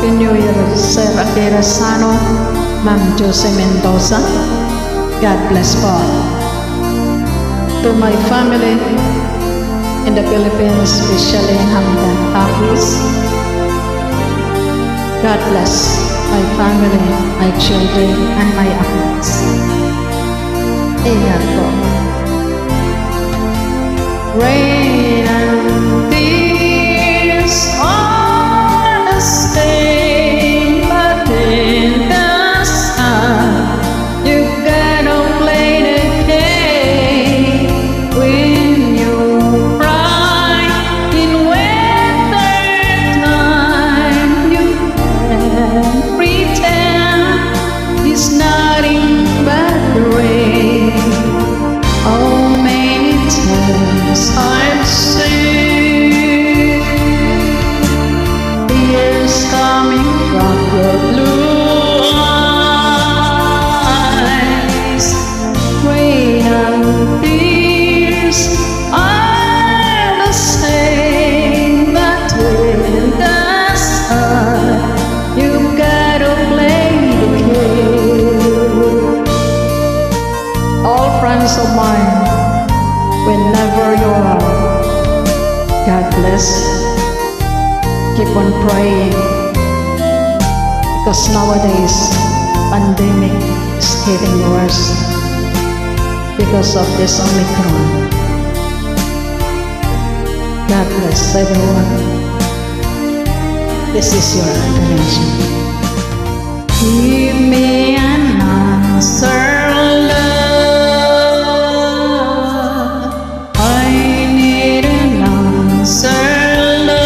Happy New Year, Sir Akira Sano, Ma'am Jose Mendoza. God bless po. To my family in the Philippines, especially in Hamdan, Hafiz. God bless my family, my children, and my aunts. Ingat po. Rain and tears are the same, but in the sun you gotta play the game. When you cry in winter time, you can pretend it's nothing but rain. Oh, many times I've seen tears coming from your blue eyes. Rain and tears are the same, but in the sun you gotta play the game. All friends of mine, whenever you are, God bless. Keep on praying, because nowadays pandemic is getting worse because of this Omicron. God bless everyone. This is your attention. Give me an answer, love. I need an answer, love.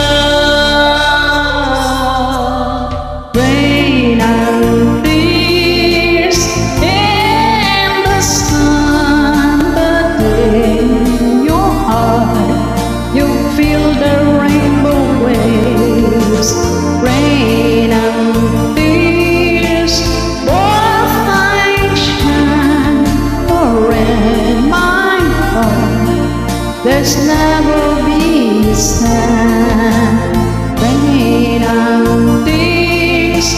Rain and tears in the sun, but in your heart you feel the rainbow waves. Rain and tears, both affection, or in my heart there's never be sad. Rain and tears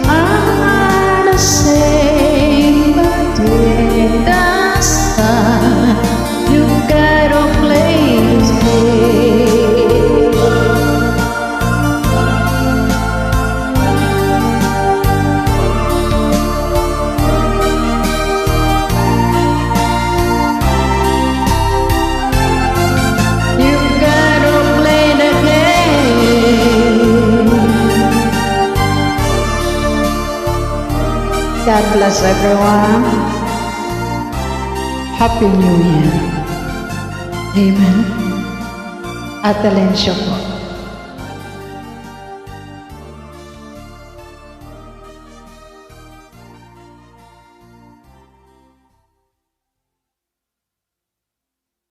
are the same, but in the sun you gotta play this game. You gotta play the game. God bless everyone. Happy New Year. Amen. At Alencio po.